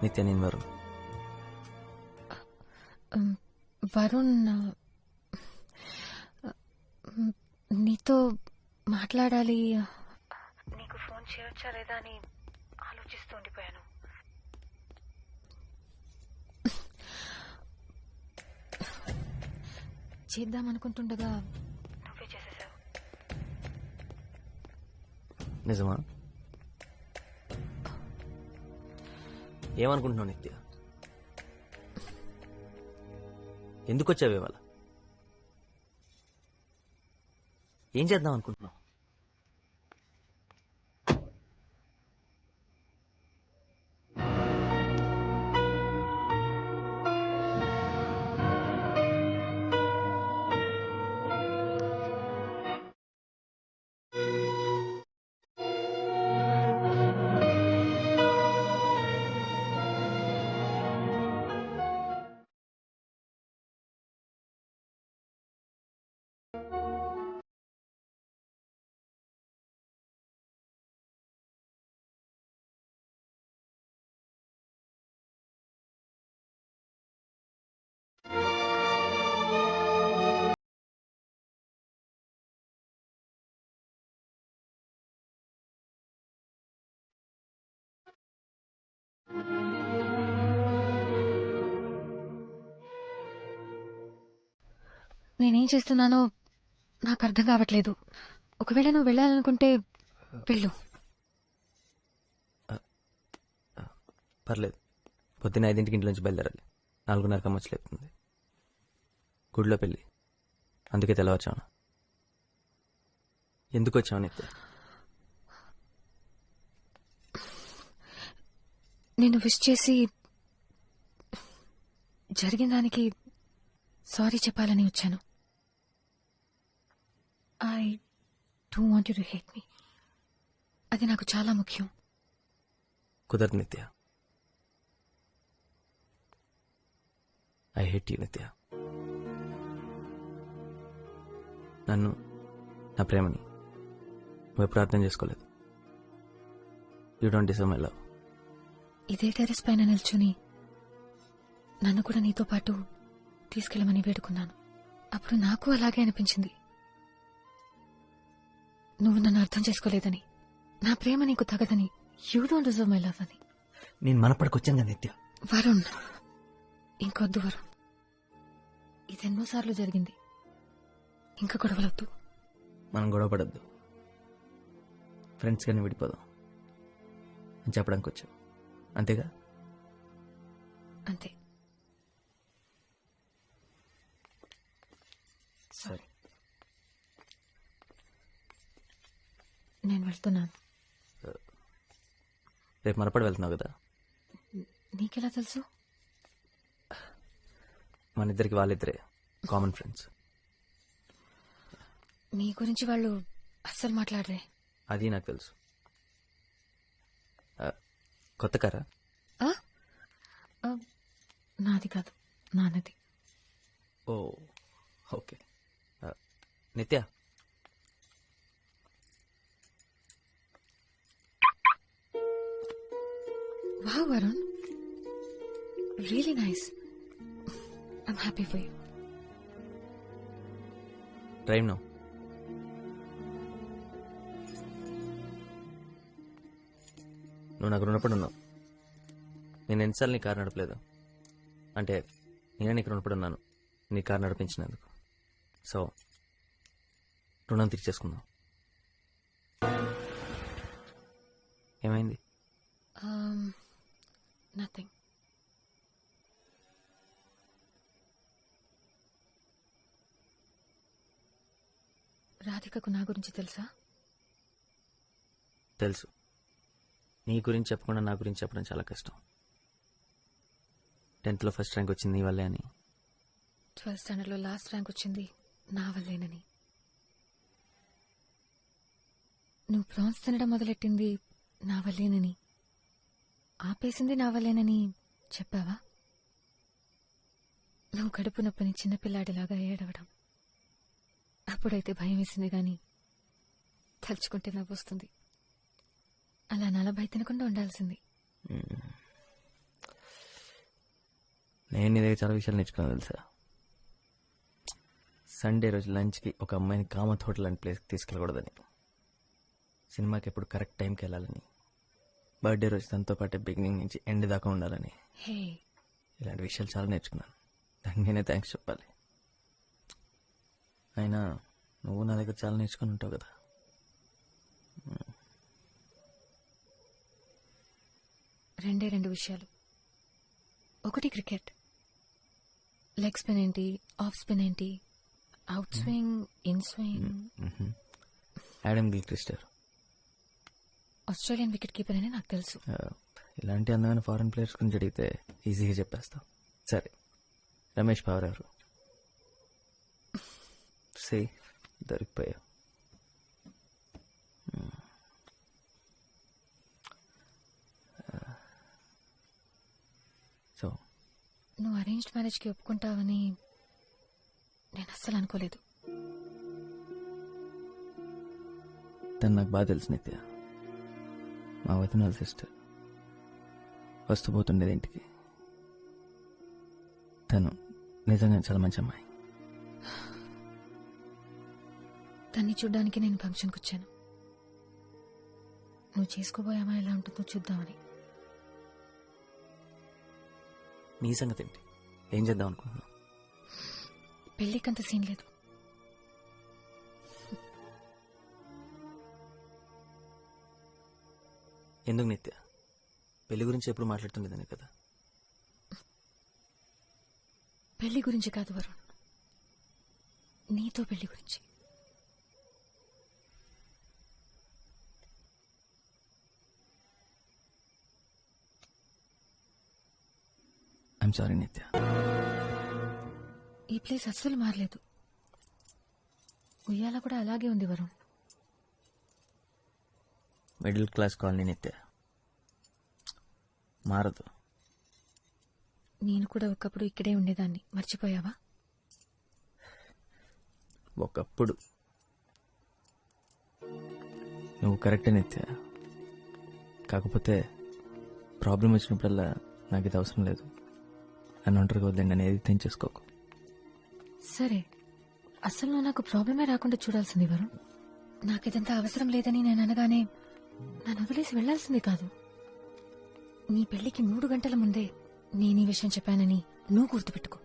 నిత్య, నేను వరుణ్. వరుణ్, నీతో మాట్లాడాలి. నీకు ఫోన్ చేయొచ్చా లేదా అని ఆలోచిస్తూ ఉండిపోయాను. చేద్దామనుకుంటుండగా నువ్వే చేసేసావు. నిజమా? ఏమనుకుంటున్నావు నిత్య? ఎందుకు వచ్చావు ఇవాళ? ఏం చేద్దాం అనుకుంటున్నావు? నేనేం చేస్తున్నానో నాకు అర్థం కావట్లేదు. ఒకవేళ నువ్వు వెళ్ళాలనుకుంటే వెళ్ళు. పర్లేదు. పొద్దున్న 5ంటికి ఇంట్లోంచి బయలుదేరాలి. 4:30 అమ్మొచ్చి లేపుతుంది. గుడిలో పెళ్ళి, అందుకే తెల్లవారుచాను. ఎందుకు వచ్చావు నిత్య? నేను విష్ చేసి జరిగిన దానికి సారీ చెప్పాలని వచ్చాను. I don't want you to hate me. అది నాకు చాలా ముఖ్యం. కుదరదు నిత్య. ఐ హేట్ యూ నిత్య. నన్ను, నా ప్రేమని నువ్వు ఎప్పుడు అర్థం చేసుకోలేదు. You don't deserve my love. ఇదే టెర్రస్ పైన నిల్చుని నన్ను కూడా నీతో పాటు తీసుకెళ్ళమని వేడుకున్నాను. అప్పుడు నాకు అలాగే అనిపించింది. నువ్వు నన్ను అర్థం చేసుకోలేదని, నా ప్రేమ నీకు తగదని, you don't deserve my love అని. నేను మనపడికొచ్చాను కదా నిత్య. వరుణ్, ఇంకొద్దు వరుణ్. ఇదెన్నోసార్లు జరిగింది. ఇంకా గొడవలొద్దు. మనం గొడవ పడద్దు. ఫ్రెండ్స్ కానీ విడిపోదాం అని చెప్పడానికి వచ్చావు, అంతేగా? అంతే. సారీ. నేను వెళ్తున్నాను. రేపు మరపడి వెళ్తున్నావు కదా? నీకెలా తెలుసు? మన ఇద్దరికి వాళ్ళిద్దరే కామన్ ఫ్రెండ్స్. నీ గురించి వాళ్ళు అస్సలు మాట్లాడరే. అది నాకు తెలుసు. కొత్త కారా? నాది కాదు, నాన్నది. ఓ ఓకే. నిత్య, Wow, Varun. Really nice. I'm happy for you. Drive now. నువ్వు నాకు రుణపడి ఉన్నావు. నేను ఎన్నిసార్లు నీ కారు నడపలేదు. అంటే నేనే నీకు రుణపడి ఉన్నాను నీ కారు నడిపించినందుకు. సో రుణం తీర్చేసుకుందాం. ఏమైంది? Nothing. రాధికకు నా గురించి తెలుసా? తెలుసు. నీ గురించి చెప్పకుండా నా గురించి చెప్పడం చాలా కష్టం. 10th లో ఫస్ట్ ర్యాంక్ వచ్చింది నీ వల్లే అని. 12th స్టాండర్డ్లో లాస్ట్ ర్యాంక్ వచ్చింది నా వల్లేనని. నువ్వు ప్రాన్స్ తినడం మొదలెట్టింది నా వల్లేనని, ఆపేసింది నా వల్లేనని చెప్పావా? నువ్వు కడుపు నొప్పిని చిన్నపిల్లాడిలాగా ఏడవడం, అప్పుడైతే భయం వేసింది గాని తలుచుకుంటే నవ్వొస్తుంది. అలా 40 తినకుండా ఉండాల్సింది. నేను నీ దగ్గర చాలా విషయాలు నేర్చుకున్నాను తెలుసా. సండే రోజు లంచ్కి ఒక అమ్మాయిని కామత్ హోటల్ లాంటి ప్లేస్కి తీసుకెళ్ళకూడదని, సినిమాకి ఎప్పుడు కరెక్ట్ టైంకి వెళ్ళాలని, బర్త్డే రోజు తనతో పాటే బిగినింగ్ నుంచి ఎండ్ దాకా ఉండాలని, హే, ఇలాంటి విషయాలు చాలా నేర్చుకున్నాను. దానికి నేనే థ్యాంక్స్ చెప్పాలి. అయినా నువ్వు నా దగ్గర చాలా నేర్చుకుని ఉంటావు కదా. రెండు విషయాలు. ఒకటి క్రికెట్. లెగ్ స్పిన్ ఏంటి, ఆఫ్ స్పిన్ ఏంటి, out swing, in swing. Adam Gilchrist Australian wicket keeper అని నాకు తెలుసు. ఇలాంటి అందమైన ఫారెన్ ప్లేయర్స్ గురించి అడిగితే ఈజీగా చెప్పేస్తాం. సరే, రమేష్ పవార్ ఎవరు? సి దొరికిపోయావు. సో నువ్వు అరేంజ్డ్ మ్యారేజ్కి ఒప్పుకుంటావని నేను అస్సలు అనుకోలేదు. తను నాకు బాగా తెలుసు నిత్య. మా వదిన సిస్టర్. వస్తూ పోతుండేది ఇంటికి. తను నిజంగా చాలా మంచి అమ్మాయి. తన్ని చూడ్డానికి నేను ఫంక్షన్కి వచ్చాను. నువ్వు చేసుకోబోయే అమ్మాయి ఎలా ఉంటుందో చూద్దామని. నీ సంగతి ఏంటి? ఏం చేద్దాం అనుకుంటున్నావు? పెళ్ళికంత సీన్ లేదు. ఎందుకు నిత్య? పెళ్లి గురించి ఎప్పుడు మాట్లాడుతుండేదాన్ని కదా. పెళ్లి గురించి కాదు వరుణ్, నీతో పెళ్లి గురించి. ఐఎమ్ సారీ నిత్య. ఈ ప్లేస్ అస్సలు మారలేదు. ఉయ్యాల కూడా అలాగే ఉంది వరుణ్. మిడిల్ క్లాస్ కాలనీ నిత్య, మారదు. నేను కూడా ఒకప్పుడు ఇక్కడే ఉండేదాన్ని, మర్చిపోయావా? ఒకప్పుడు నువ్వు కరెక్టే నిత్య. కాకపోతే ప్రాబ్లం వచ్చినప్పుడల్లా నాకు ఇది అవసరం లేదు, నన్ను ఒంటరిగా వద్దండి అని ఏది తెంచేసుకోకు. సరే, అసలు నువ్వు నాకు ప్రాబ్లమే రాకుండా చూడాల్సింది వరుణ్. నాకిదంతా అవసరం లేదని నేను అనగానే నన్ను వదిలేసి వెళ్లాల్సింది కాదు. నీ పెళ్లికి 3 గంటల ముందే నేను ఈ విషయం చెప్పానని నువ్వు గుర్తుపెట్టుకో.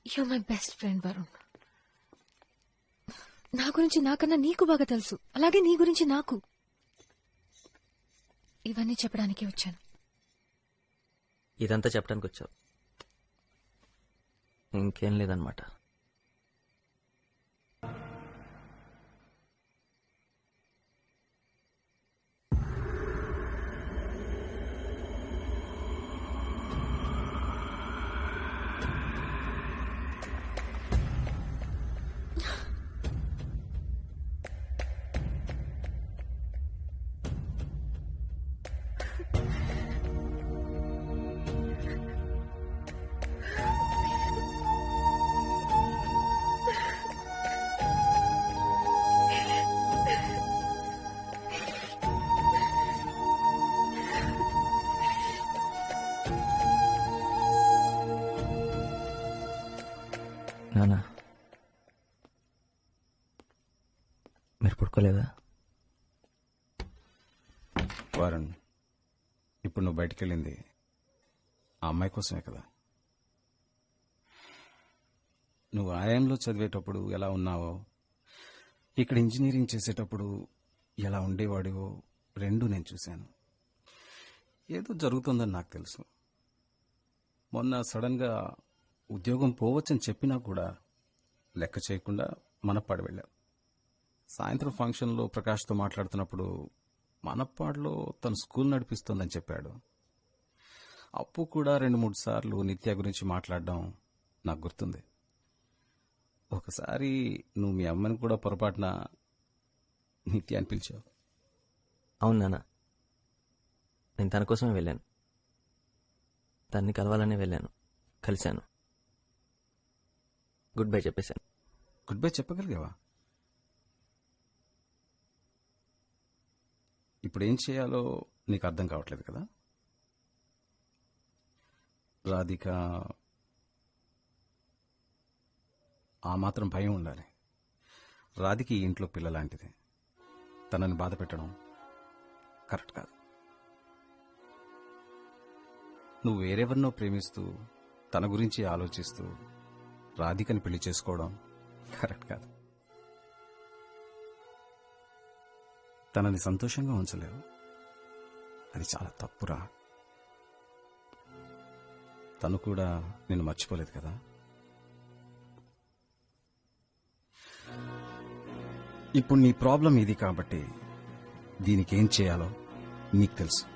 You my best friend Varun. నా గురించి నాకన్నా నీకు బాగా తెలుసు, అలాగే నీ గురించి నాకు. ఇవన్నీ చెప్పడానికే వచ్చాను. ఇదంతా చెప్పడానికి వచ్చావు, ఇంకేం లేదన్నమాట. నానా, మీరు పడుకోలేదా? వారన్, ఇప్పుడు నువ్వు బయటికి వెళ్ళింది ఆ అమ్మాయి కోసమే కదా. నువ్వు ఆయంలో చదివేటప్పుడు ఎలా ఉన్నావో, ఇక్కడ ఇంజనీరింగ్ చేసేటప్పుడు ఎలా ఉండేవాడివో రెండూ నేను చూశాను. ఏదో జరుగుతుందని నాకు తెలుసు. మొన్న సడన్గా ఉద్యోగం పోవచ్చని చెప్పినా కూడా లెక్క చేయకుండా మనప్పాడు వెళ్ళావు. సాయంత్రం ఫంక్షన్లో ప్రకాష్తో మాట్లాడుతున్నప్పుడు మనప్పాడులో తను స్కూల్ నడిపిస్తోందని చెప్పాడు. అప్పు కూడా 2-3 సార్లు నిత్య గురించి మాట్లాడడం నాకు గుర్తుంది. ఒకసారి నువ్వు మీ అమ్మని కూడా పొరపాటున నిత్య అని పిలిచావు. అవును నాన్న, నేను తన కోసమే వెళ్ళాను. తన్ని కలవాలనే వెళ్ళాను, కలిశాను, గుడ్ బై చెప్పేశాను. గుడ్ బై చెప్పగలిగావా? ఇప్పుడు ఏం చేయాలో నీకు అర్థం కావట్లేదు కదా? రాధిక, ఆ మాత్రం భయం ఉండాలి. రాధిక ఈ ఇంట్లో పిల్లలాంటిది. తనని బాధ పెట్టడం కరెక్ట్ కాదు. నువ్వు వేరెవరినో ప్రేమిస్తూ తన గురించి ఆలోచిస్తూ రాధికని పెళ్లి చేసుకోవడం కరెక్ట్ కాదు. తనని సంతోషంగా ఉంచలేవు. అది చాలా తప్పురా. తను కూడా నిన్ను మర్చిపోలేదు కదా. ఇప్పుడు నీ ప్రాబ్లం ఇది కాబట్టి దీనికి ఏం చేయాలో నీకు తెలుసు.